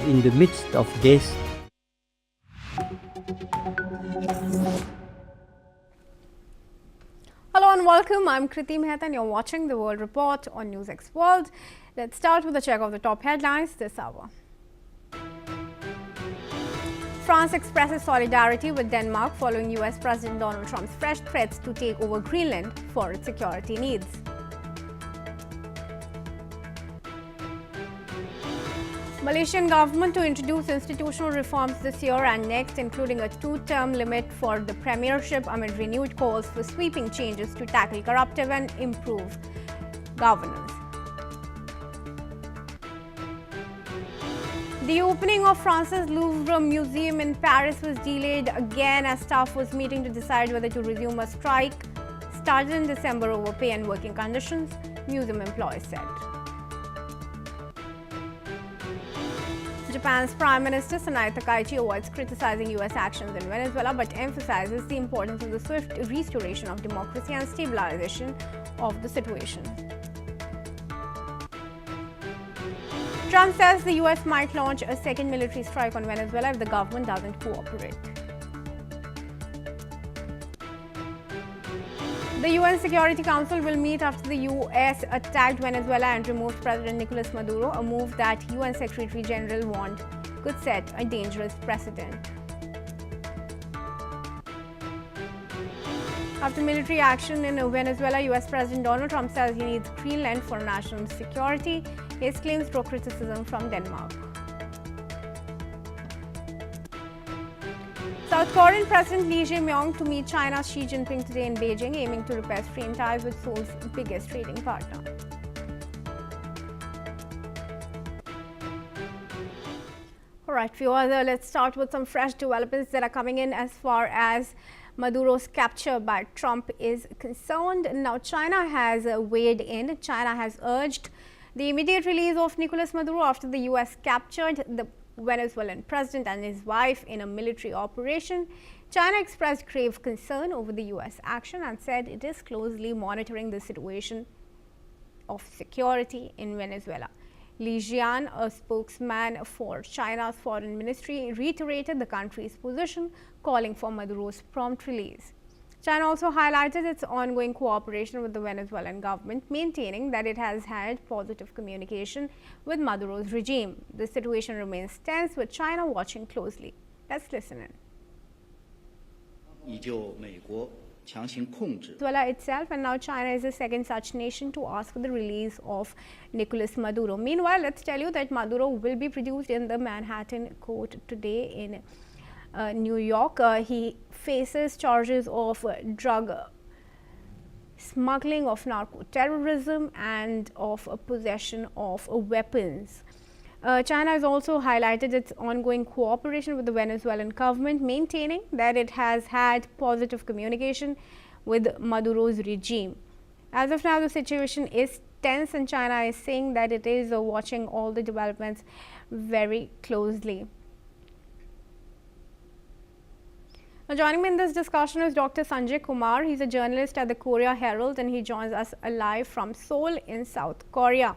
in the midst of this. Hello and welcome. I'm Kriti Mehta and you're watching the World Report on NewsX World. Let's start with a check of the top headlines this hour. France expresses solidarity with Denmark following US President Donald Trump's fresh threats to take over Greenland for its security needs. Malaysian government to introduce institutional reforms this year and next, including a 2-term limit for the premiership amid renewed calls for sweeping changes to tackle corruption and improve governance. The opening of France's Louvre Museum in Paris was delayed again as staff was meeting to decide whether to resume a strike started in December over pay and working conditions, museum employees said. Japan's Prime Minister Sanae Takaichi avoids criticizing US actions in Venezuela but emphasizes the importance of the swift restoration of democracy and stabilization of the situation. Trump says the US might launch a second military strike on Venezuela if the government doesn't cooperate. The UN Security Council will meet after the US attacked Venezuela and removed President Nicolas Maduro, a move that UN Secretary General warned could set a dangerous precedent. After military action in Venezuela, US President Donald Trump says he needs Greenland for national security. His claims draw criticism from Denmark. South Korean President Lee Jae-myung to meet China's Xi Jinping today in Beijing, aiming to repair strained ties with Seoul's biggest trading partner. All right, viewers, let's start with some fresh developments that are coming in as far as Maduro's capture by Trump is concerned. Now, China has weighed in. China has urged the immediate release of Nicolas Maduro after the US captured the Venezuelan president and his wife in a military operation. China expressed grave concern over the US action and said it is closely monitoring the situation of security in Venezuela. Li Jian, a spokesman for China's foreign ministry, reiterated the country's position, calling for Maduro's prompt release. China also highlighted its ongoing cooperation with the Venezuelan government, maintaining that it has had positive communication with Maduro's regime. The situation remains tense, with China watching closely. Let's listen in. Venezuela itself, and now China is the second such nation to ask for the release of Nicolas Maduro. Meanwhile, let's tell you that Maduro will be produced in the Manhattan court today in New York. He faces charges of drug smuggling, of narco-terrorism, and of possession of weapons. China has also highlighted its ongoing cooperation with the Venezuelan government, maintaining that it has had positive communication with Maduro's regime. As of now, the situation is tense, and China is saying that it is watching all the developments very closely. Now, joining me in this discussion is Dr. Sanjay Kumar. He's a journalist at the Korea Herald and he joins us live from Seoul in South Korea.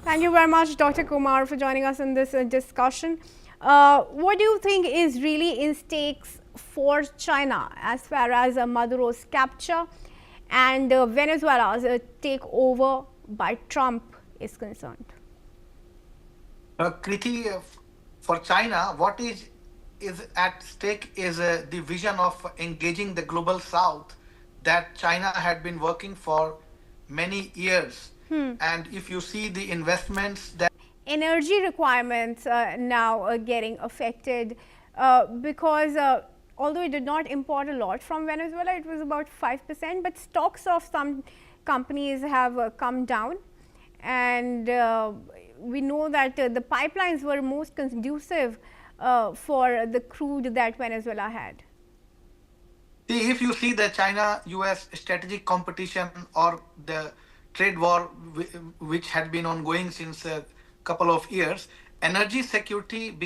Thank you very much, Dr. Kumar, for joining us in this discussion. What do you think is really in stakes for China as far as Maduro's capture and Venezuela's takeover by Trump is concerned? Kriti, for China, what is at stake is the vision of engaging the global south that China had been working for many years. And if you see the investments that energy requirements now getting affected because although it did not import a lot from Venezuela, it was about 5%, but stocks of some companies have come down, and we know that the pipelines were most conducive for the crude that Venezuela had. See, if you see the China-US strategic competition or the trade war which had been ongoing since a couple of years, energy security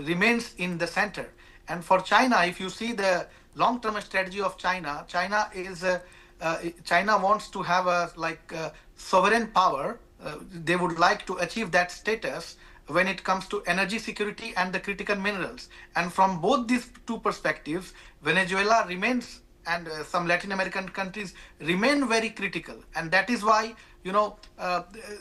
remains in the center. And for China, if you see the long-term strategy of China, China wants to have a sovereign power. They would like to achieve that status when it comes to energy security and the critical minerals. And from both these two perspectives, Venezuela remains, and some Latin American countries remain very critical. And that is why,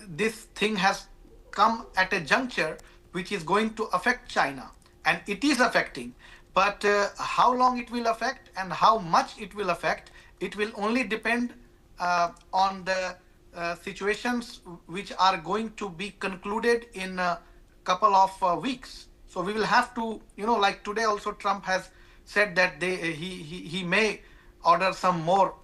this thing has come at a juncture which is going to affect China, and it is affecting. But how long it will affect and how much it will affect, it will only depend on the situations which are going to be concluded in a couple of weeks. So we will have to, like today also Trump has said that he may order some more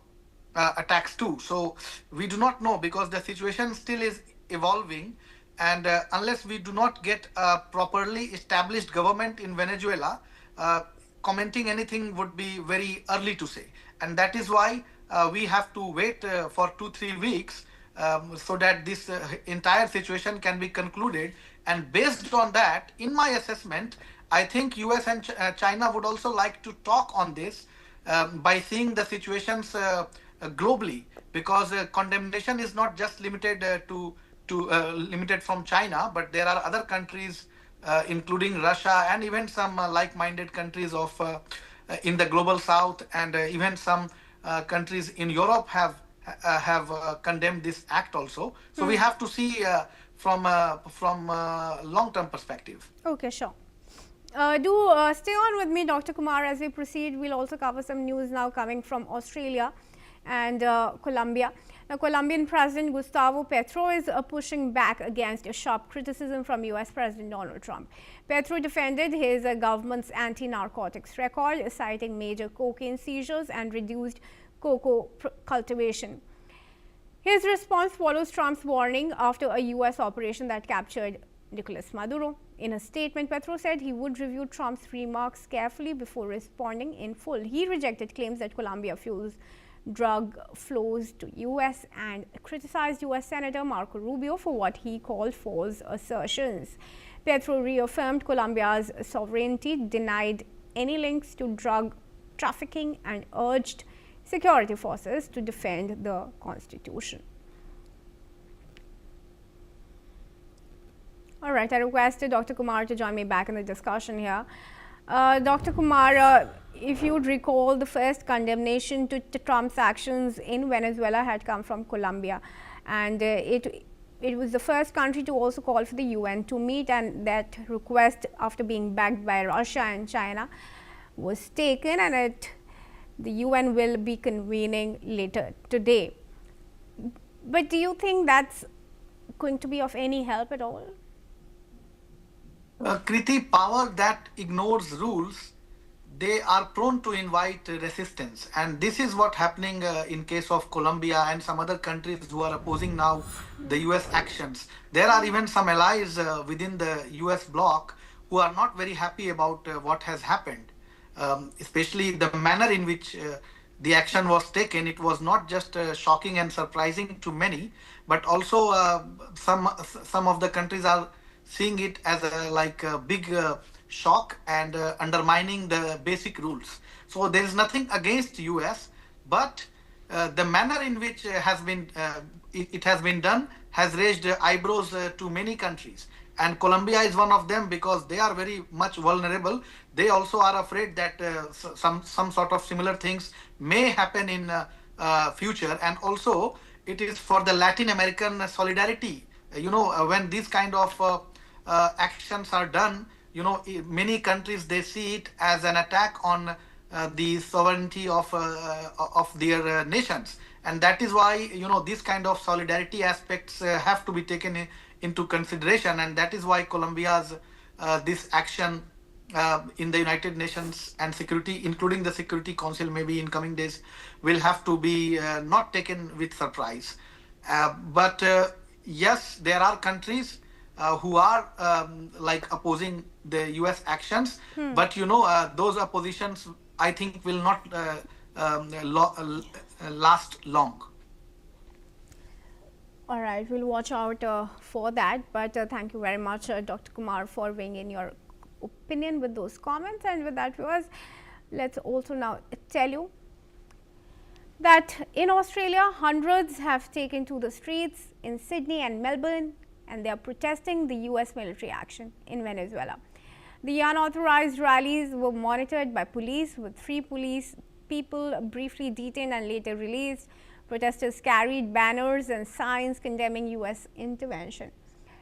attacks too. So we do not know, because the situation still is evolving, and unless we do not get a properly established government in Venezuela, commenting anything would be very early to say. And that is why we have to wait for 2-3 weeks, so that this entire situation can be concluded. And based on that, in my assessment, I think US and China would also like to talk on this, by seeing the situations globally, because condemnation is not just limited limited from China, but there are other countries, including Russia, and even some like-minded countries of in the global south, and even some countries in Europe have condemned this act also. So we have to see from long-term perspective. Okay, sure. Do stay on with me, Dr. Kumar, as we proceed. We'll also cover some news now coming from Australia and Colombia. Now, Colombian President Gustavo Petro is pushing back against a sharp criticism from US President Donald Trump. Petro defended his government's anti-narcotics record, citing major cocaine seizures and reduced cocoa cultivation. His response follows Trump's warning after a US operation that captured Nicolas Maduro. In a statement, Petro said he would review Trump's remarks carefully before responding in full. He rejected claims that Colombia fuels drug flows to US and criticized US Senator Marco Rubio for what he called false assertions. Petro reaffirmed Colombia's sovereignty, denied any links to drug trafficking, and urged security forces to defend the constitution. All right, I requested Dr. Kumar to join me back in the discussion here. Dr. Kumar, if you would recall, the first condemnation to Trump's actions in Venezuela had come from Colombia, and it was the first country to also call for the UN to meet, and that request, after being backed by Russia and China, was taken, and the UN will be convening later today. But do you think that's going to be of any help at all? Kriti, power that ignores rules, they are prone to invite resistance. And this is what happening in case of Colombia and some other countries who are opposing now the US actions. There are even some allies within the US bloc who are not very happy about what has happened, especially the manner in which the action was taken. It was not just shocking and surprising to many, but also some of the countries are seeing it as a big shock and undermining the basic rules. So there is nothing against US, but the manner in which it has been done has raised eyebrows to many countries. And Colombia is one of them, because they are very much vulnerable. They also are afraid that some sort of similar things may happen in future. And also, it is for the Latin American solidarity. When these kind of actions are done, many countries, they see it as an attack on the sovereignty of their nations, and that is why these kind of solidarity aspects have to be taken into consideration, and that is why Colombia's this action in the United Nations and security, including the Security Council, maybe in coming days, will have to be not taken with surprise. But yes, there are countries who are opposing the US actions, but those oppositions, I think, will not last long. All right, we'll watch out for that, but thank you very much, Dr. Kumar, for weighing in your opinion with those comments. And with that, viewers, let's also now tell you that in Australia, hundreds have taken to the streets in Sydney and Melbourne and they are protesting the US military action in Venezuela. The unauthorized rallies were monitored by police, with 3 police people briefly detained and later released. Protesters carried banners and signs condemning US intervention.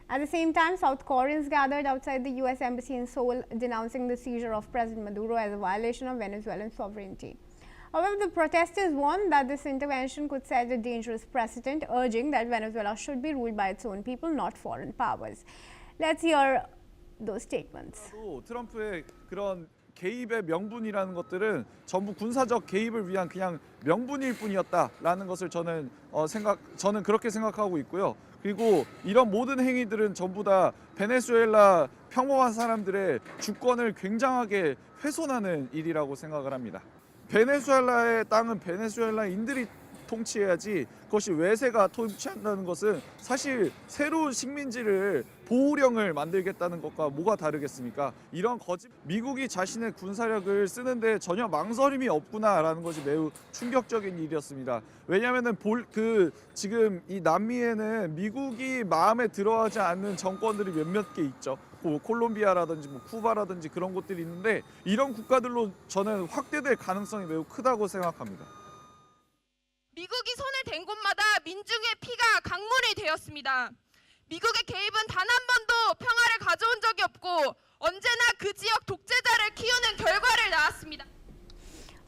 At the same time, South Koreans gathered outside the US embassy in Seoul, denouncing the seizure of President Maduro as a violation of Venezuelan sovereignty. However, the protesters warned that this intervention could set a dangerous precedent, urging that Venezuela should be ruled by its own people, not foreign powers. Let's hear those statements. 트럼프의 그런 개입의 명분이라는 것들은 전부 군사적 개입을 위한 그냥 명분일 뿐이었다라는 것을 저는 그렇게 생각하고 있고요. 그리고 이런 모든 행위들은 전부 다 베네수엘라 평범한 사람들의 주권을 굉장하게 훼손하는 일이라고 생각을 합니다. 베네수엘라의 땅은 베네수엘라인들이 통치해야지 그것이 외세가 통치한다는 것은 사실 새로운 식민지를 보호령을 만들겠다는 것과 뭐가 다르겠습니까? 이런 미국이 자신의 군사력을 쓰는데 전혀 망설임이 없구나라는 것이 매우 충격적인 일이었습니다. 왜냐하면은 지금 이 남미에는 미국이 마음에 들어하지 않는 정권들이 몇몇 개 있죠. 콜롬비아라든지 쿠바라든지 그런 곳들이 있는데 이런 국가들로 저는 확대될 가능성이 매우 크다고 생각합니다. 미국이 손을 댄 곳마다 민중의 피가 강물이 되었습니다. 미국의 개입은 단 한 번도 평화를 가져온 적이 없고 언제나 그 지역 독재자를 키우는 결과를 낳았습니다.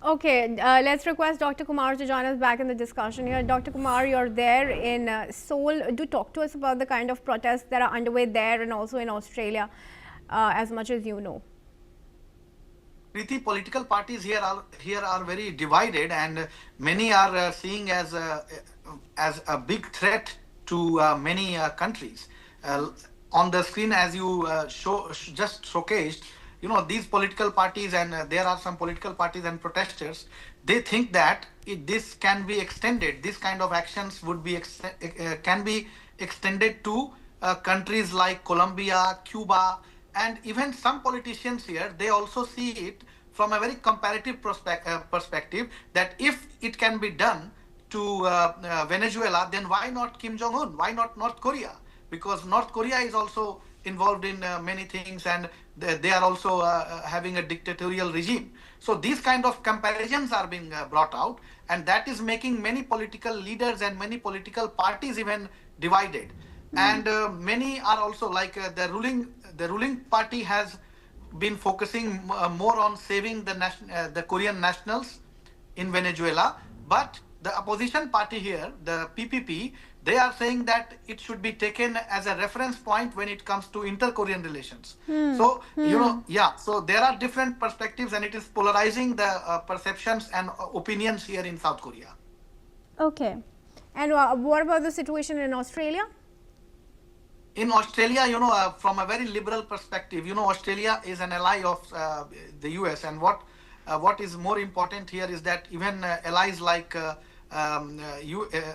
Okay, let's request Dr. Kumar to join us back in the discussion here. Dr. Kumar, you're there in Seoul. Do talk to us about the kind of protests that are underway there and also in Australia, as much as you know. Preeti, political parties here are very divided, and many are seeing as a big threat to many countries. On the screen, as you just showcased, these political parties, and there are some political parties and protesters, they think that this can be extended. This kind of actions can be extended to countries like Colombia, Cuba, and even some politicians here, they also see it from a very comparative perspective, that if it can be done to Venezuela, then why not Kim Jong-un? Why not North Korea? Because North Korea is also involved in many things, and they are also having a dictatorial regime. So these kind of comparisons are being brought out, and that is making many political leaders and many political parties even divided. And many are also like the ruling party has been focusing more on saving the Korean nationals in Venezuela, but the opposition party here, the PPP, they are saying that it should be taken as a reference point when it comes to inter-Korean relations. So, so there are different perspectives, and it is polarizing the perceptions and opinions here in South Korea. Okay. And what about the situation in Australia? In Australia, from a very liberal perspective, Australia is an ally of the US, and what is more important here is that even allies like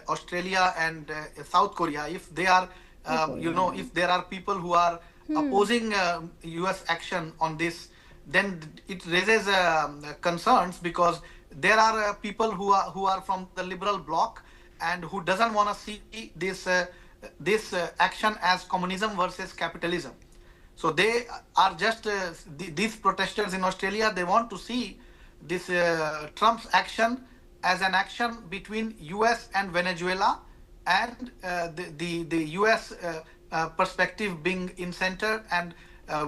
Australia and South Korea, if they are, if there are people who are opposing US action on this, then it raises concerns, because there are people who are from the liberal bloc and who doesn't want to see this action as communism versus capitalism. So they are just these protesters in Australia, they want to see this Trump's action as an action between US and Venezuela, and the US perspective being in center, and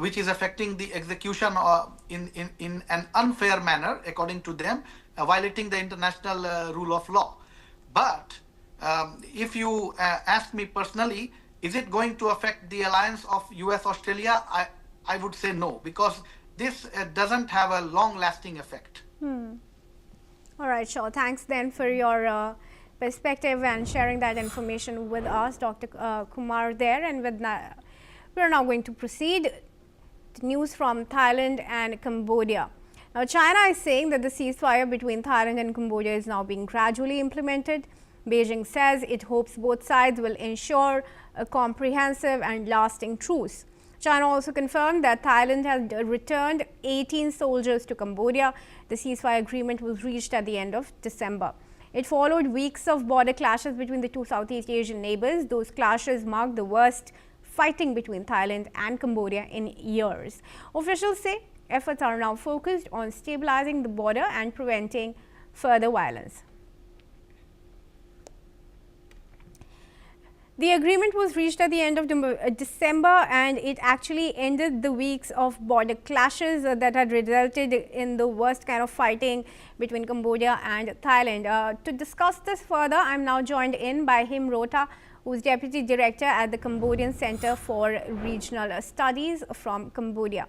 which is affecting the execution in an unfair manner, according to them, violating the international rule of law. But if you ask me personally, is it going to affect the alliance of US-Australia? I would say no, because this doesn't have a long-lasting effect. All right, sure. Thanks then for your perspective and sharing that information with us, Dr. Kumar there. And we're now going to proceed to news from Thailand and Cambodia. Now, China is saying that the ceasefire between Thailand and Cambodia is now being gradually implemented. Beijing says it hopes both sides will ensure a comprehensive and lasting truce. China also confirmed that Thailand has returned 18 soldiers to Cambodia. The ceasefire agreement was reached at the end of December. It followed weeks of border clashes between the two Southeast Asian neighbors. Those clashes marked the worst fighting between Thailand and Cambodia in years. Officials say efforts are now focused on stabilizing the border and preventing further violence. The agreement was reached at the end of December, and it actually ended the weeks of border clashes that had resulted in the worst kind of fighting between Cambodia and Thailand. To discuss this further, I am now joined in by Him Rota, who is Deputy Director at the Cambodian Center for Regional Studies from Cambodia.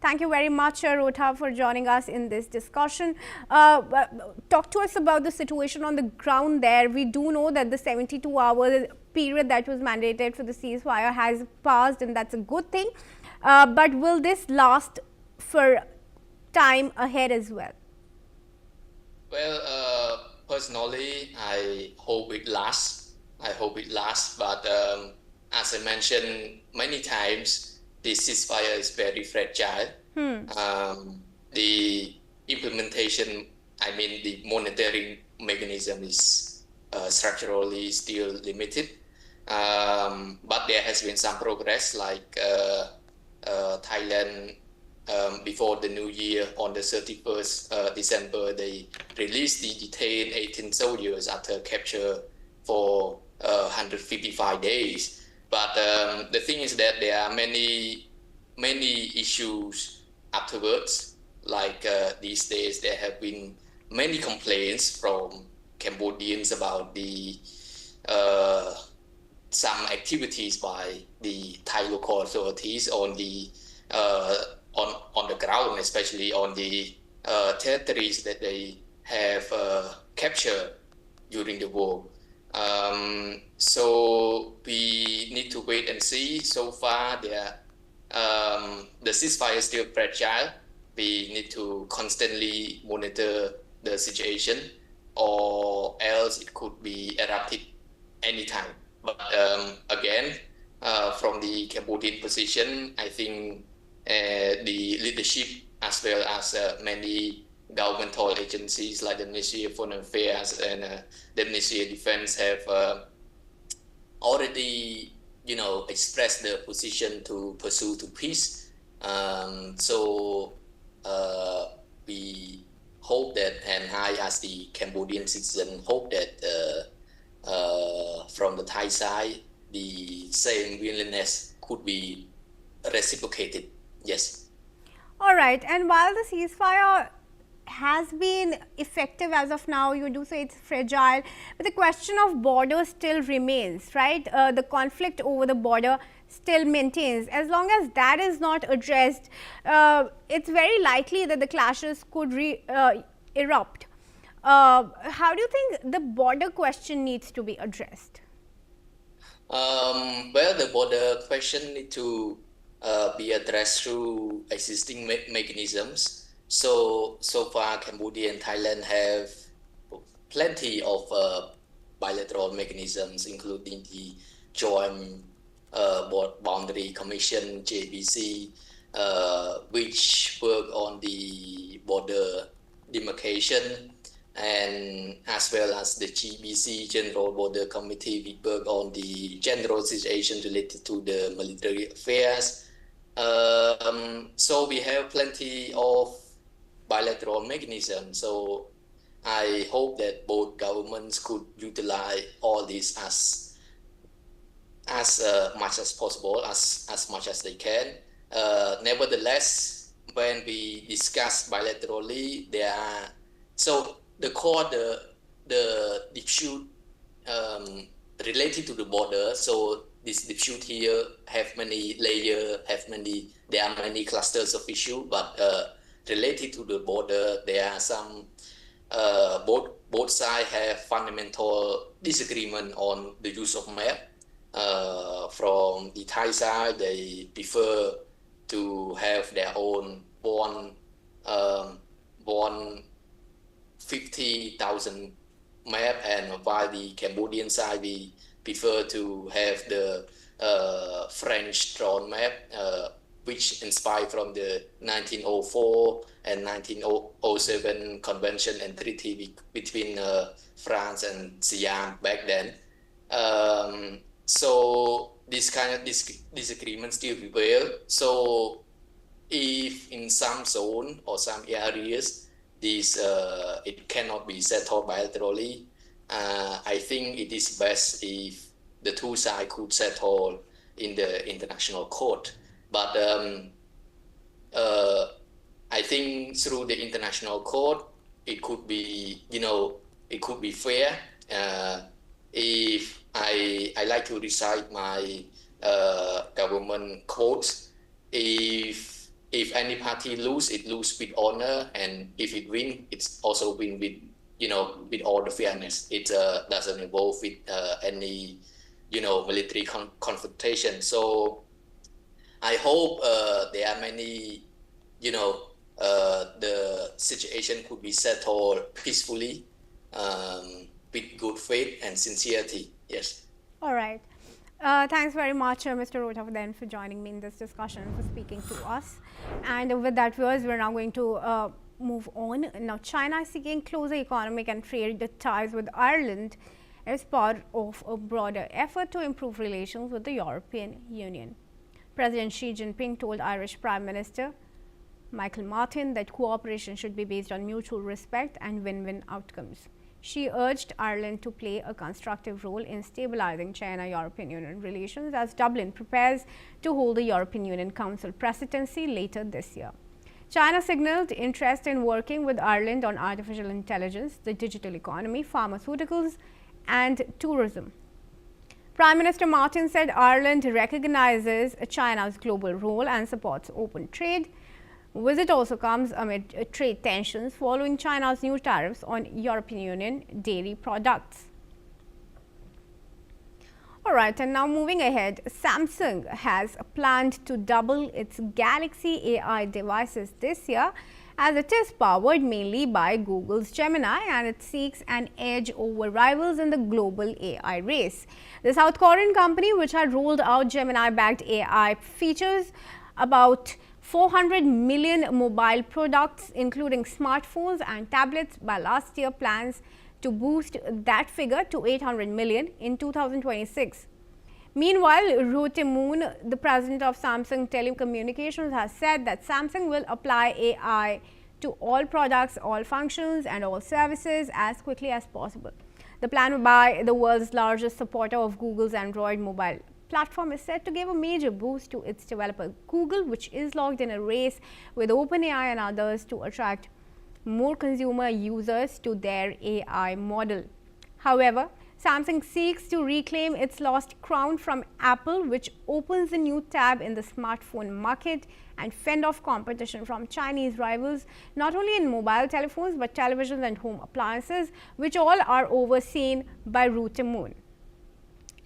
Thank you very much, Rota, for joining us in this discussion. Talk to us about the situation on the ground there. We do know that the 72-hour period that was mandated for the ceasefire has passed, and that's a good thing. But will this last for time ahead as well? Well, personally, I hope it lasts. But as I mentioned many times, the ceasefire is very fragile. The implementation, the monitoring mechanism is structurally still limited. But there has been some progress, like Thailand, before the new year, on the 31st December, they released the detained 18 soldiers after capture for 155 days. But the thing is that there are many issues afterwards. Like these days, there have been many complaints from Cambodians about the some activities by the Thai local authorities on the ground, especially on the territories that they have captured during the war. So we need to wait and see. So far, the ceasefire is still fragile. We need to constantly monitor the situation, or else it could be erupted anytime. But again, from the Cambodian position, I think the leadership, as well as many governmental agencies like the Ministry of Foreign Affairs and the Ministry of Defense have already, expressed their position to pursue to peace. So we hope that, and I, as the Cambodian citizen, hope that from the Thai side, the same willingness could be reciprocated. Yes. All right. And while the ceasefire has been effective as of now, you do say it's fragile, but the question of border still remains, right? The conflict over the border still maintains. As long as that is not addressed, it's very likely that the clashes could erupt. How do you think the border question needs to be addressed? Well, the border question needs to be addressed through existing mechanisms. So far, Cambodia and Thailand have plenty of bilateral mechanisms, including the Joint Boundary Commission, JBC, which work on the border demarcation, and as well as the GBC, General Border Committee, we work on the general situation related to the military affairs. So we have plenty of bilateral mechanism. So I hope that both governments could utilize all this as much as possible, as much as they can. Nevertheless, when we discuss bilaterally, the core, the dispute related to the border. So this dispute here have many layers, there are many clusters of issue, but related to the border, there are some, both sides have fundamental disagreement on the use of map. From the Thai side, they prefer to have their own born 50,000 map, and while the Cambodian side, we prefer to have the French drawn map, which inspired from the 1904 and 1907 convention and treaty between France and Siam back then. So this kind of disagreement still prevail. So if in some zone or some areas this it cannot be settled bilaterally, I think it is best if the two sides could settle in the international court. But I think through the international court, it could be, it could be fair. If I like to recite my government quotes, if any party lose, it lose with honor, and if it win, it's also win with, with all the fairness. It doesn't involve with any, military confrontation. So I hope there are many, the situation could be settled peacefully, with good faith and sincerity. Yes. All right. Thanks very much, Mr. Rotha, then for joining me in this discussion and for speaking to us. And with that, viewers, we're now going to move on. Now, China is seeking closer economic and trade ties with Ireland as part of a broader effort to improve relations with the European Union. President Xi Jinping told Irish Prime Minister Michael Martin that cooperation should be based on mutual respect and win-win outcomes. She urged Ireland to play a constructive role in stabilizing China-European Union relations as Dublin prepares to hold the European Union Council presidency later this year. China signaled interest in working with Ireland on artificial intelligence, the digital economy, pharmaceuticals, and tourism. Prime Minister Martin said Ireland recognizes China's global role and supports open trade. Visit also comes amid trade tensions following China's new tariffs on European Union dairy products. All right, and now moving ahead, Samsung has planned to double its Galaxy AI devices this year, as it is powered mainly by Google's Gemini and it seeks an edge over rivals in the global AI race. The South Korean company, which had rolled out Gemini-backed AI features about 400 million mobile products, including smartphones and tablets, by last year, plans to boost that figure to 800 million in 2026. Meanwhile, Roh Tae-moon, the president of Samsung Telecommunications, has said that Samsung will apply AI to all products, all functions, and all services as quickly as possible. The plan by the world's largest supporter of Google's Android mobile platform is set to give a major boost to its developer Google, which is locked in a race with OpenAI and others to attract more consumer users to their AI model. However, Samsung seeks to reclaim its lost crown from Apple, which opens a new tab in the smartphone market and fend off competition from Chinese rivals, not only in mobile telephones but televisions and home appliances, which all are overseen by Roh Tae-moon.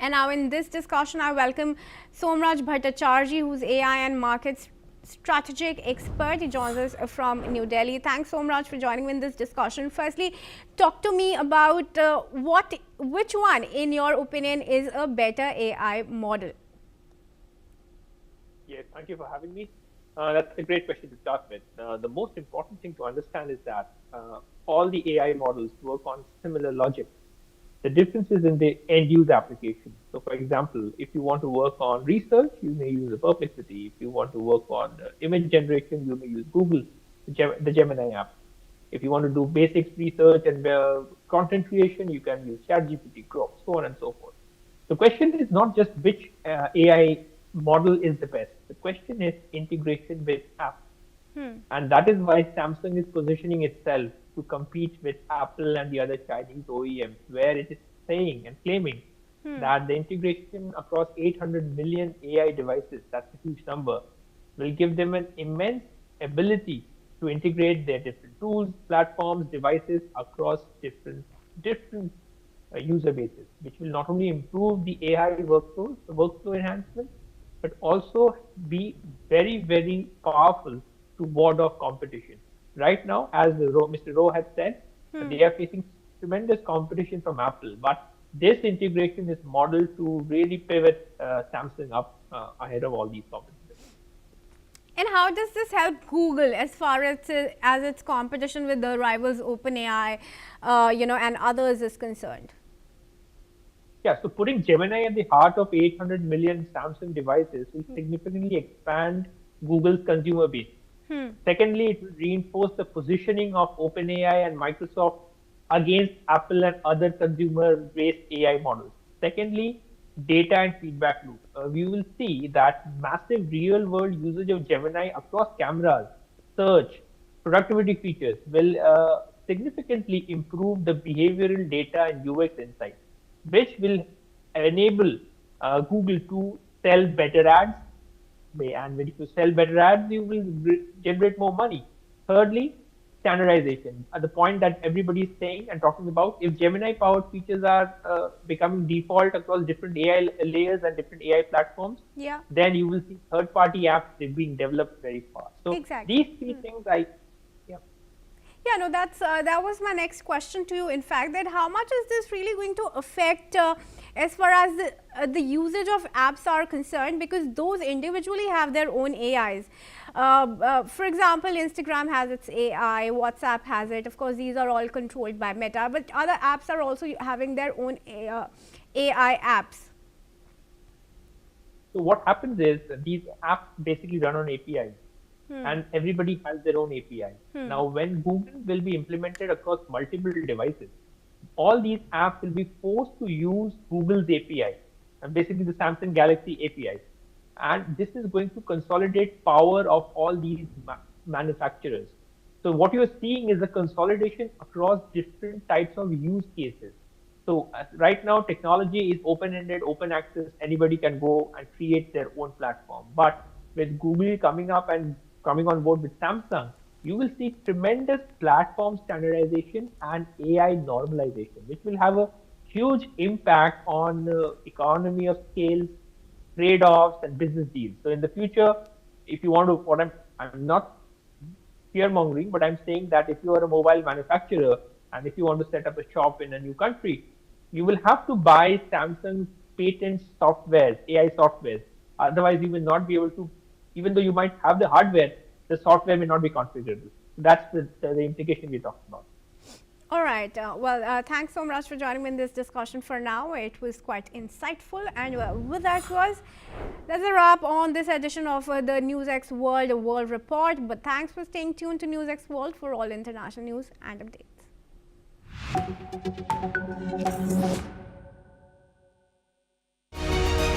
And now in this discussion, I welcome Somraj Bhattacharjee, who's AI and markets strategic expert. He joins us from New Delhi. Thanks so much for joining me in this discussion. Firstly, talk to me about which one, in your opinion, is a better AI model? Yes, thank you for having me. That's a great question to start with. The most important thing to understand is that all the AI models work on similar logic. The difference is in the end-use application. So, for example, if you want to work on research, you may use a Perplexity. If you want to work on image generation, you may use Google, the Gemini app. If you want to do basics research and content creation, you can use ChatGPT, Grok, so on and so forth. The question is not just which AI model is the best. The question is integration with apps. And that is why Samsung is positioning itself to compete with Apple and the other Chinese OEMs, where it is saying and claiming that the integration across 800 million AI devices, that's a huge number, will give them an immense ability to integrate their different tools, platforms, devices across different user bases, which will not only improve the AI workflows, the workflow enhancement, but also be very, very powerful to ward off competition. Right now, as Mr. Roh had said, they are facing tremendous competition from Apple, but this integration is modeled to really pivot Samsung up ahead of all these competitors. And how does this help Google as far as its competition with the rivals OpenAI, and others is concerned? Yeah, so putting Gemini at the heart of 800 million Samsung devices will significantly expand Google's consumer base. Secondly, it will reinforce the positioning of OpenAI and Microsoft against Apple and other consumer-based AI models. Secondly, data and feedback loop. We will see that massive real-world usage of Gemini across cameras, search, productivity features will significantly improve the behavioral data and UX insights, which will enable Google to sell better ads, and when you sell better ads, you will generate more money. Thirdly, standardization. At the point that everybody is saying and talking about, if Gemini-powered features are becoming default across different AI layers and different AI platforms, Yeah. then you will see third-party apps being developed very fast. So Exactly. these three things, yeah. Yeah, no, that was my next question to you. In fact, that how much is this really going to affect as far as the usage of apps are concerned? Because those individually have their own AIs. For example, Instagram has its AI, WhatsApp has it. Of course, these are all controlled by Meta, but other apps are also having their own AI apps. So what happens is these apps basically run on APIs. And everybody has their own API. Now, when Google will be implemented across multiple devices, all these apps will be forced to use Google's API, and basically the Samsung Galaxy API. And this is going to consolidate power of all these manufacturers. So what you're seeing is a consolidation across different types of use cases. So right now, technology is open-ended, open access. Anybody can go and create their own platform. But with Google coming up and coming on board with Samsung, you will see tremendous platform standardization and AI normalization, which will have a huge impact on economy of scale, trade-offs, and business deals. So in the future, if you want to, I'm not fear mongering, but I'm saying that if you are a mobile manufacturer and if you want to set up a shop in a new country, you will have to buy Samsung's patent software, AI software. Otherwise, you will not be able to, even though you might have the hardware, the software may not be configurable. That's the implication we're talking about. All right. Thanks so much for joining me in this discussion for now. It was quite insightful. And with that, that's a wrap on this edition of the NewsX World Report. But thanks for staying tuned to NewsX World for all international news and updates.